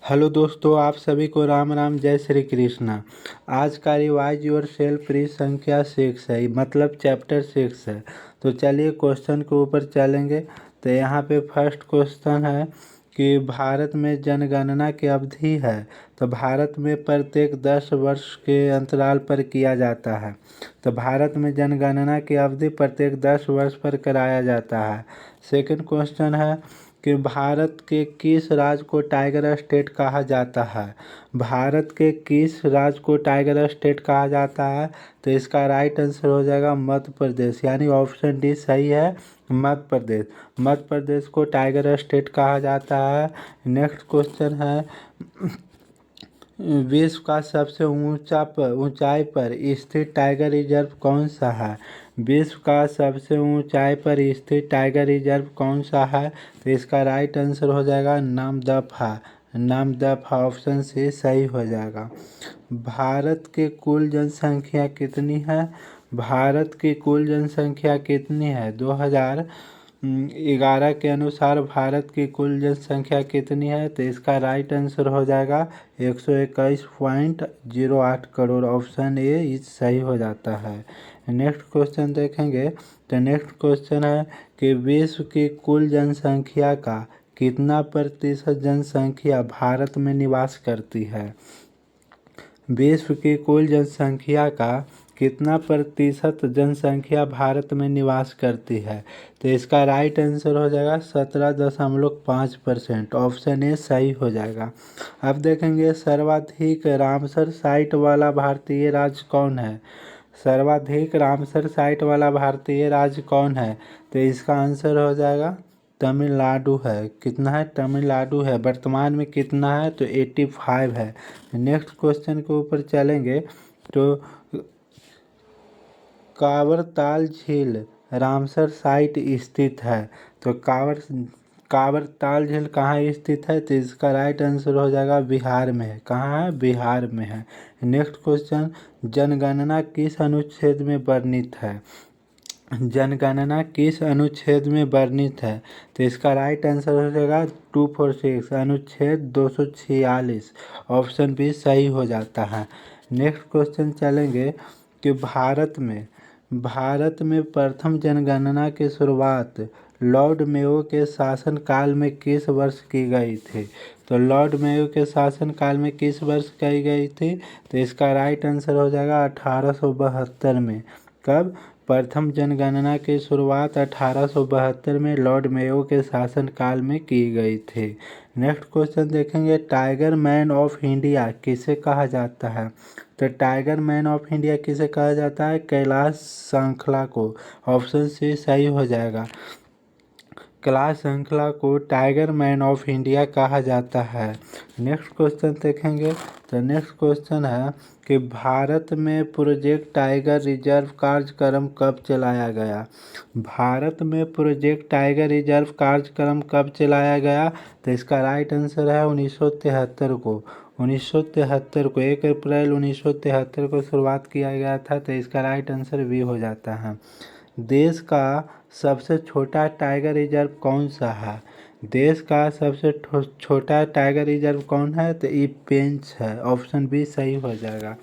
Hello दोस्तों, आप सभी को राम राम, जय श्री कृष्णा। आज का रिवाइज योर सेल्फ प्री संख्या 6 है, मतलब चैप्टर 6 है। तो चलिए क्वेश्चन के ऊपर चलेंगे। तो यहाँ पे फर्स्ट क्वेश्चन है कि भारत में जनगणना की अवधि है। तो भारत में प्रत्येक 10 वर्ष के अंतराल पर किया जाता है। तो भारत में जनगणना की अवधि प्रत्येक 10 वर्ष पर कराया जाता है। सेकंड क्वेश्चन है कि भारत के किस राज्य को टाइगर स्टेट कहा जाता है। भारत के किस राज्य को टाइगर स्टेट कहा जाता है। तो इसका राइट आंसर हो जाएगा मध्य प्रदेश, यानी ऑप्शन डी सही है, मध्य प्रदेश। मध्य प्रदेश को टाइगर स्टेट कहा जाता है। नेक्स्ट क्वेश्चन है, विश्व का सबसे ऊंचाई पर स्थित टाइगर रिजर्व कौन सा है। विश्व का सबसे ऊंचाई पर स्थित टाइगर रिजर्व कौन सा है। तो इसका राइट आंसर हो जाएगा नामदफा। नामदफा ऑप्शन सी सही हो जाएगा। भारत की कुल जनसंख्या कितनी है। भारत की कुल जनसंख्या कितनी है। 2011 के अनुसार भारत की कुल जनसंख्या कितनी है। तो इसका राइट आंसर हो जाएगा 121.08 करोड़। ऑप्शन ए सही हो जाता है। नेक्स्ट क्वेश्चन देखेंगे। तो नेक्स्ट क्वेश्चन है कि विश्व की कुल जनसंख्या का कितना प्रतिशत जनसंख्या भारत में निवास करती है। विश्व की कुल जनसंख्या का कितना प्रतिशत जनसंख्या भारत में निवास करती है। तो इसका राइट आंसर हो जाएगा 17.5%। ऑप्शन ए सही हो जाएगा। अब देखेंगे सर्वाधिक रामसर साइट वाला भारतीय राज्य कौन है। सर्वाधिक रामसर साइट वाला भारतीय राज्य कौन है। तो इसका आंसर हो जाएगा तमिलनाडु है। कितना है, तमिलनाडु है। वर्तमान में कितना है, तो 85 है। नेक्स्ट क्वेश्चन के ऊपर चलेंगे। तो कांवर ताल झील रामसर साइट स्थित है। तो कांवर ताल झील कहाँ स्थित है। तो इसका राइट आंसर हो जाएगा बिहार में है। कहाँ है, बिहार में है। नेक्स्ट क्वेश्चन, जनगणना किस अनुच्छेद में वर्णित है। जनगणना किस अनुच्छेद में वर्णित है। तो इसका राइट आंसर हो जाएगा 246, अनुच्छेद 246। ऑप्शन बी सही हो जाता है। नेक्स्ट क्वेश्चन चलेंगे कि भारत में प्रथम जनगणना की शुरुआत लॉर्ड मेयो के शासनकाल में किस वर्ष की गई थी। तो लॉर्ड मेयो के शासनकाल में किस वर्ष की गई थी। तो इसका राइट आंसर हो जाएगा 1872 में। कब, प्रथम जनगणना की शुरुआत 1872 में लॉर्ड मेयो के शासनकाल में की गई थी। नेक्स्ट क्वेश्चन देखेंगे, टाइगर मैन ऑफ इंडिया किसे कहा जाता है। तो टाइगर मैन ऑफ इंडिया किसे कहा जाता है, कैलाश सांखला को। ऑप्शन सी सही हो जाएगा। कैलाश सांखला को टाइगर मैन ऑफ इंडिया कहा जाता है। नेक्स्ट क्वेश्चन देखेंगे। तो नेक्स्ट क्वेश्चन है कि भारत में प्रोजेक्ट टाइगर रिजर्व कार्यक्रम कब चलाया गया। भारत में प्रोजेक्ट टाइगर रिजर्व कार्यक्रम कब चलाया गया। तो इसका राइट आंसर है 1973 को। 1973 को 1 अप्रैल 1973 को शुरुआत किया गया था। तो इसका राइट आंसर भी हो जाता है। देश का सबसे छोटा टाइगर रिजर्व कौन सा है। देश का सबसे छोटा टाइगर रिजर्व कौन है। तो ये पेंच है। ऑप्शन बी सही हो जाएगा।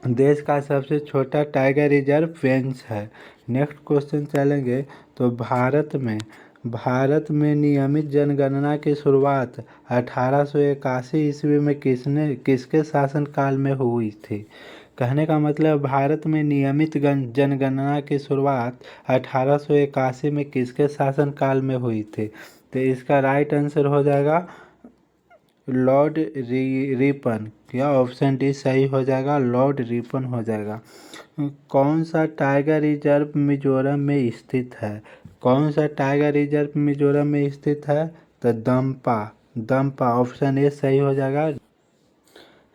देश का सबसे छोटा टाइगर रिजर्व पेंच है। नेक्स्ट क्वेश्चन चलेंगे। तो भारत में नियमित जनगणना की शुरुआत 1881 ईस्वी में किसके शासनकाल में हुई थी। कहने का मतलब भारत में नियमित जनगणना की शुरुआत 1881 में किसके शासनकाल में हुई थी। तो इसका राइट आंसर हो जाएगा लॉर्ड रिपन। क्या, ऑप्शन डी सही हो जाएगा, लॉर्ड रिपन हो जाएगा। कौन सा टाइगर रिजर्व मिजोरम में स्थित है। कौन सा टाइगर रिजर्व मिजोरम में स्थित है। तो दम्पा ऑप्शन ए सही हो जाएगा।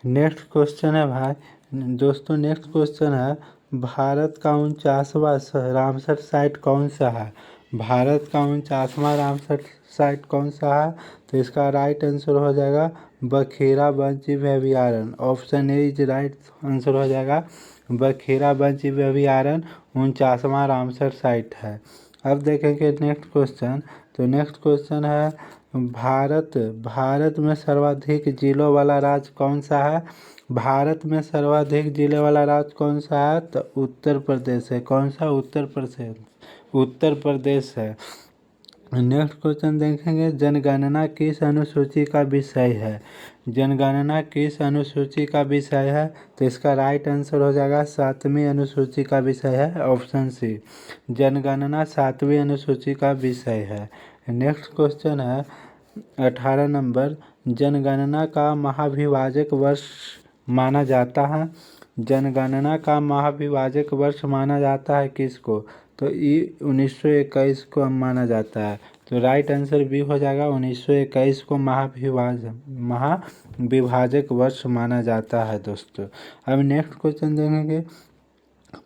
नेक्स्ट क्वेश्चन है भाई दोस्तों, नेक्स्ट क्वेश्चन है, भारत का 49वां रामसर साइट कौन सा है। भारत का 49वां रामसर साइट कौन सा है। तो इसका राइट आंसर हो जाएगा बखीरा वन्यजीव अभयारण्य। Option A is right answer हो जाएगा। बखीरा वन्यजीव अभयारण्य 49वां रामसर साइट है। अब देखेंगे नेक्स्ट क्वेश्चन। तो नेक्स्ट क्वेश्चन है भारत भारत में सर्वाधिक जिलों वाला राज्य कौन सा है? भारत में सर्वाधिक जिले वाला राज्य कौन सा है? तो उत्तर प्रदेश है। कौन सा? उत्तर प्रदेश। उत्तर प्रदेश है। नेक्स्ट क्वेश्चन देखेंगे, जनगणना किस अनुसूची का विषय है? जनगणना किस अनुसूची का विषय है? तो इसका राइट आंसर हो जाएगा 7वीं अनुसूची का विषय है, ऑप्शन सी। जनगणना 7वीं अनुसूची का विषय है। नेक्स्ट क्वेश्चन है 18 नंबर, जनगणना का महाभिवाजक वर्ष माना जाता है? जनगणना का महाभिवाजक वर्ष माना जाता है किसको? तो ये 1921 को माना जाता है। तो राइट आंसर बी हो जाएगा, 1921 को महाविभाजक वर्ष माना जाता है दोस्तों। अब नेक्स्ट क्वेश्चन देखेंगे,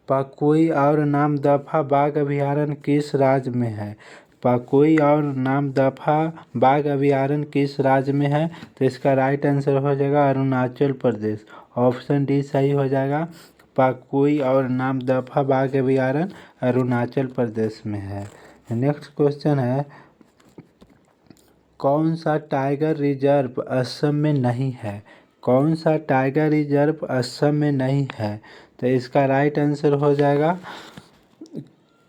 पाकोई और नामदफा बाघ अभयारण्य किस राज्य में है? पाकोई और नामदफा बाघ अभयारण्य किस राज्य में है? तो इसका राइट आंसर हो जाएगा अरुणाचल प्रदेश, ऑप्शन डी सही हो जाएगा। पाकोई और नामदफा बाघ अभयारण्य अरुणाचल प्रदेश में है। नेक्स्ट क्वेश्चन है, कौन सा टाइगर रिजर्व असम में नहीं है? कौन सा टाइगर रिजर्व असम में नहीं है? तो इसका राइट आंसर हो जाएगा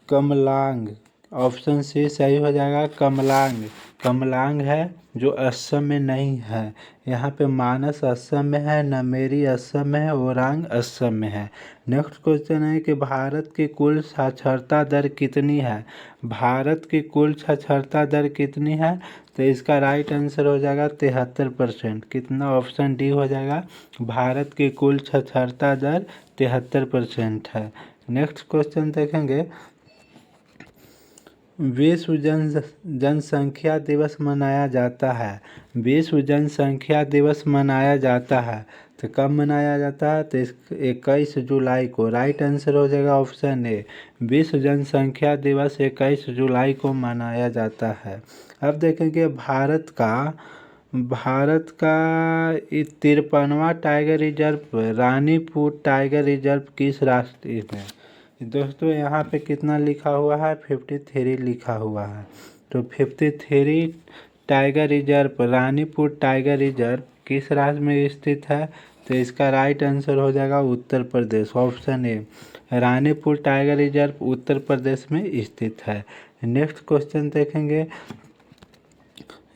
कमलांग, ऑप्शन सी सही हो जाएगा। कमलांग कमलांग है जो असम में नहीं है। यहाँ पे मानस असम में है, नमेरी असम में है, ओरांग असम में है। नेक्स्ट क्वेश्चन है कि भारत की कुल साक्षरता दर कितनी है? भारत की कुल साक्षरता दर कितनी है? तो इसका राइट आंसर हो जाएगा 73%। कितना? ऑप्शन डी हो जाएगा। भारत की कुल साक्षरता दर 73% है। नेक्स्ट क्वेश्चन देखेंगे, विश्व जनसंख्या दिवस मनाया जाता है। विश्व जनसंख्या दिवस मनाया जाता है तो कब मनाया जाता है? तो 21 जुलाई को। राइट आंसर हो जाएगा ऑप्शन ए, विश्व जनसंख्या दिवस 21 जुलाई को मनाया जाता है। अब देखेंगे भारत का 53वां tiger reserve Ranipur tiger reserve किस राष्ट्र में? दोस्तों यहाँ पे कितना लिखा हुआ है? 53 लिखा हुआ है। तो 53 tiger reserve Ranipur tiger reserve किस राज्य में स्थित है? तो इसका राइट आंसर हो जाएगा Uttar Pradesh, option A. Ranipur tiger reserve Uttar Pradesh में स्थित है। नेक्स्ट क्वेश्चन देखेंगे,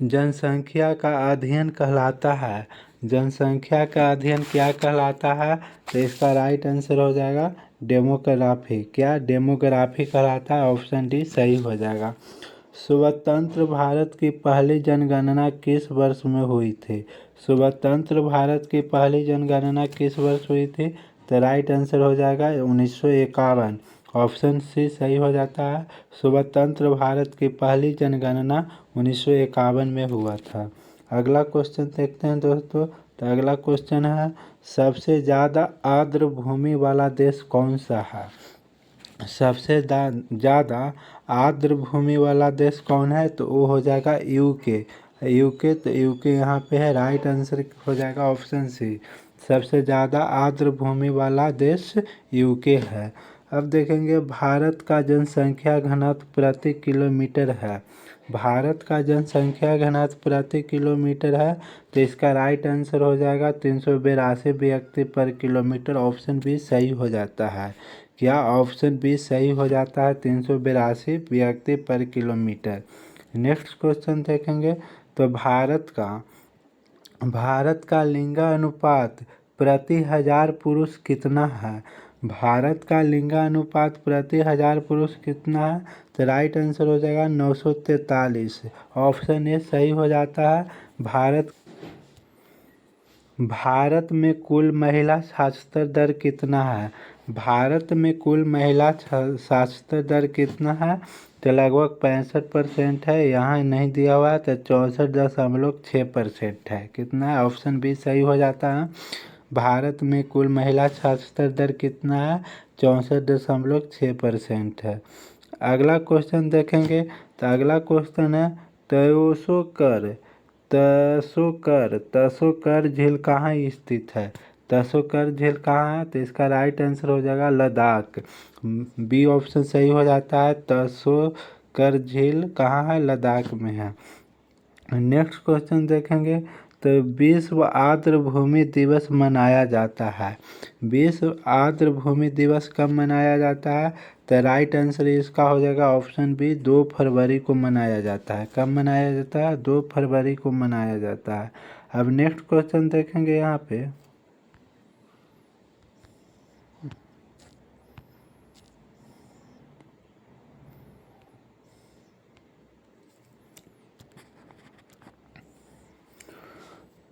जनसंख्या का अध्ययन कहलाता है। जनसंख्या का अध्ययन क्या कहलाता है? तो इसका राइट आंसर हो जाएगा डेमोग्राफी। क्या? डेमोग्राफी कहलाता है, ऑप्शन डी सही हो जाएगा। स्वतंत्र भारत की पहली जनगणना किस वर्ष में हुई थी? स्वतंत्र भारत की पहली जनगणना किस वर्ष हुई थी? तो राइट आंसर हो जाएगा 1951, ऑप्शन सी सही हो जाता है। स्वतंत्र भारत की पहली जनगणना 1951 में हुआ था। अगला क्वेश्चन देखते हैं दोस्तों। तो अगला क्वेश्चन है, सबसे ज़्यादा आर्द्र भूमि वाला देश कौन सा है? सबसे ज़्यादा आर्द्र भूमि वाला देश कौन है? तो वो हो जाएगा यूके। यूके, तो यूके यहाँ पे है। राइट आंसर हो जाएगा ऑप्शन सी, सबसे ज़्यादा आर्द्र भूमि वाला देश यूके है। अब देखेंगे, भारत का जनसंख्या घनत्व प्रति किलोमीटर है। भारत का जनसंख्या घनत्व प्रति किलोमीटर है। तो इसका राइट आंसर हो जाएगा 382 व्यक्ति पर किलोमीटर, ऑप्शन बी सही हो जाता है। क्या? ऑप्शन बी सही हो जाता है, 382 व्यक्ति पर किलोमीटर। नेक्स्ट क्वेश्चन देखेंगे, तो भारत का लिंगानुपात प्रति 1000 पुरुष कितना है? भारत का लिंगानुपात प्रति 1000 पुरुष कितना है? तो राइट आंसर हो जाएगा 943, ऑप्शन ए सही हो जाता है। भारत में कुल महिला साक्षरता दर कितना है? भारत में कुल महिला साक्षरता दर कितना है? तो लगभग 65% है। यहाँ नहीं दिया हुआ है तो 64.6% है। कितना है? ऑप्शन बी सही हो जाता है। भारत में कुल महिला साक्षरता दर कितना है? 64.6% है। अगला क्वेश्चन देखेंगे, तो अगला क्वेश्चन है, तसोकर झील कहाँ स्थित है? तसोकर झील कहाँ है? तो इसका राइट आंसर हो जाएगा लद्दाख, बी ऑप्शन सही हो जाता है। तसोकर झील कहाँ है? लद्दाख में है। नेक्स्ट क्वेश्चन देखेंगे तो विश्व आर्द्र भूमि दिवस मनाया जाता है। विश्व आर्द्र भूमि दिवस कब मनाया जाता है? तो राइट आंसर इसका हो जाएगा ऑप्शन बी, 2 फरवरी को मनाया जाता है। कब मनाया जाता है? 2 फरवरी को मनाया जाता है। अब नेक्स्ट क्वेश्चन देखेंगे यहाँ पे।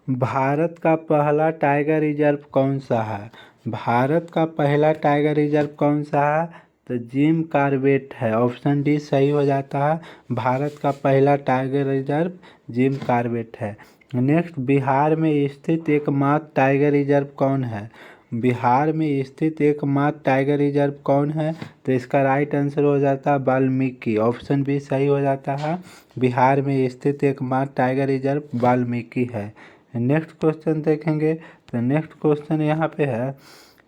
भारत का पहला टाइगर रिजर्व कौन सा है? भारत का पहला टाइगर रिजर्व कौन सा है? तो जिम कॉर्बेट है। ऑप्शन डी सही हो जाता है। भारत का पहला टाइगर रिजर्व जिम कॉर्बेट है। नेक्स्ट, बिहार में स्थित एकमात्र टाइगर रिजर्व कौन है? बिहार में स्थित एकमात्र टाइगर रिजर्व कौन है? तो इसका राइट आंसर हो जाता है वाल्मीकि। ऑप्शन बी सही हो जाता है। बिहार में स्थित एकमात्र टाइगर रिजर्व वाल्मीकि है। नेक्स्ट क्वेश्चन देखेंगे तो नेक्स्ट क्वेश्चन यहाँ पे है,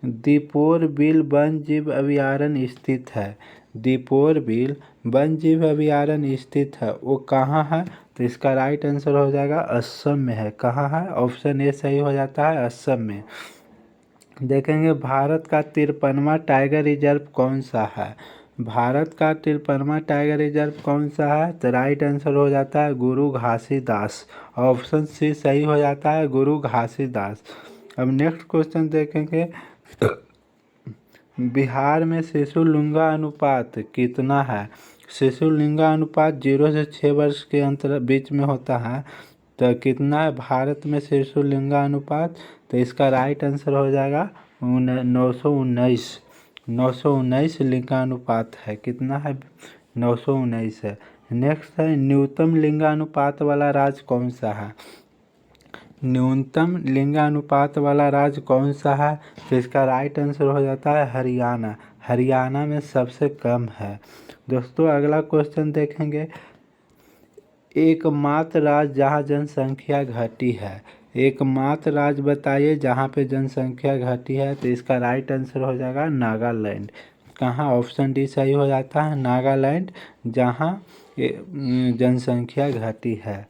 दीपोर बिल वन्य जीव अभयारण्य स्थित है। दीपोर बिल वन्य जीव अभयारण्य स्थित है, वो कहाँ है? तो इसका राइट आंसर हो जाएगा असम में है। कहाँ है? ऑप्शन ए सही हो जाता है, असम में। देखेंगे भारत का 53वां टाइगर रिजर्व कौन सा है? भारत का 53वां टाइगर रिजर्व कौन सा है? तो राइट आंसर हो जाता है गुरु घासीदास। ऑप्शन सी सही हो जाता है, गुरु घासीदास। अब नेक्स्ट क्वेश्चन देखेंगे, बिहार में शिशु लिंगा अनुपात कितना है? शिशु लिंगा अनुपात 0 से 6 वर्ष के अंतर बीच में होता है। तो कितना है भारत में शिशु लिंगा अनुपात? तो इसका राइट आंसर हो जाएगा 919 लिंगानुपात है। कितना है? 919 है। नेक्स्ट है, न्यूनतम लिंगानुपात वाला राज्य कौन सा है? न्यूनतम लिंगानुपात वाला राज्य कौन सा है? तो इसका राइट आंसर हो जाता है हरियाणा। हरियाणा में सबसे कम है। दोस्तों अगला क्वेश्चन देखेंगे, एकमात्र राज्य जहाँ जनसंख्या घटी है। एकमात्र राज्य बताइए जहाँ पे जनसंख्या घटी है। तो इसका राइट आंसर हो जाएगा नागालैंड। कहाँ? ऑप्शन डी सही हो जाता है, नागालैंड, जहाँ जनसंख्या घटी है।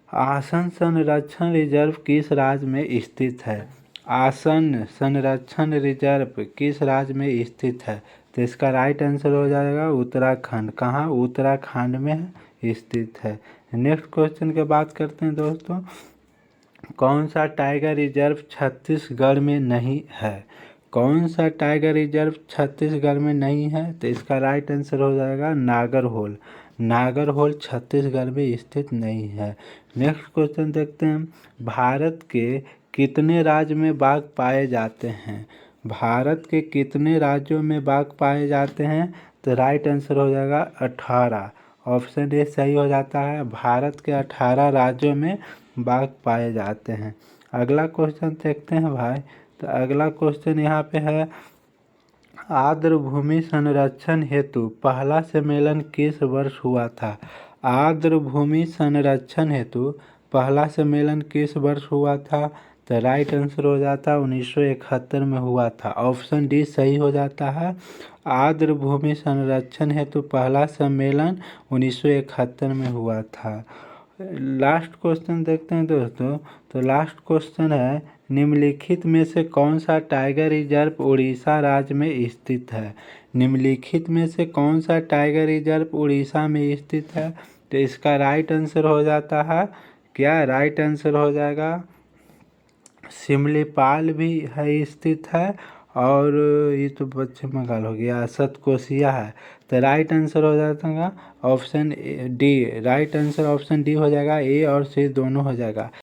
आसन संरक्षण रिजर्व किस राज्य में स्थित है? आसन संरक्षण रिजर्व किस राज्य में स्थित है? तो इसका राइट आंसर हो जाएगा उत्तराखंड। कहाँ? उत्तराखंड में स्थित है। नेक्स्ट क्वेश्चन की बात करते हैं दोस्तों, कौन सा टाइगर रिजर्व छत्तीसगढ़ में नहीं है? कौन सा टाइगर रिजर्व छत्तीसगढ़ में नहीं है? तो इसका राइट आंसर हो जाएगा नागरहोल। नागरहोल छत्तीसगढ़ में स्थित नहीं है। नेक्स्ट क्वेश्चन देखते हैं, भारत के कितने राज्य में बाघ पाए जाते हैं? भारत के कितने राज्यों में बाघ पाए जाते हैं? तो राइट आंसर हो जाएगा 18। ऑप्शन ए सही हो जाता है, भारत के 18 राज्यों में बाघ पाए जाते हैं। अगला क्वेश्चन देखते हैं भाई। तो अगला क्वेश्चन यहाँ पे है, आर्द्र भूमि संरक्षण हेतु पहला सम्मेलन किस वर्ष हुआ था? आर्द्र भूमि संरक्षण हेतु पहला सम्मेलन किस वर्ष हुआ था? तो राइट आंसर हो जाता है 1971 में हुआ था। ऑप्शन डी सही हो जाता है, आर्द्र भूमि संरक्षण हेतु पहला सम्मेलन 1971 में हुआ था। लास्ट क्वेश्चन देखते हैं दोस्तों। तो लास्ट क्वेश्चन है, निम्नलिखित में से कौन सा टाइगर रिजर्व उड़ीसा राज्य में स्थित है? निम्नलिखित में से कौन सा टाइगर रिजर्व उड़ीसा में स्थित है? तो इसका राइट आंसर हो जाता है क्या? राइट आंसर हो जाएगा सिमलीपाल भी है, स्थित है, और ये तो पश्चिम बंगाल हो गया, सतकोसिया है। तो राइट आंसर हो जाता है option D. Right answer option D हो जाएगा, ए और सी दोनों हो जाएगा।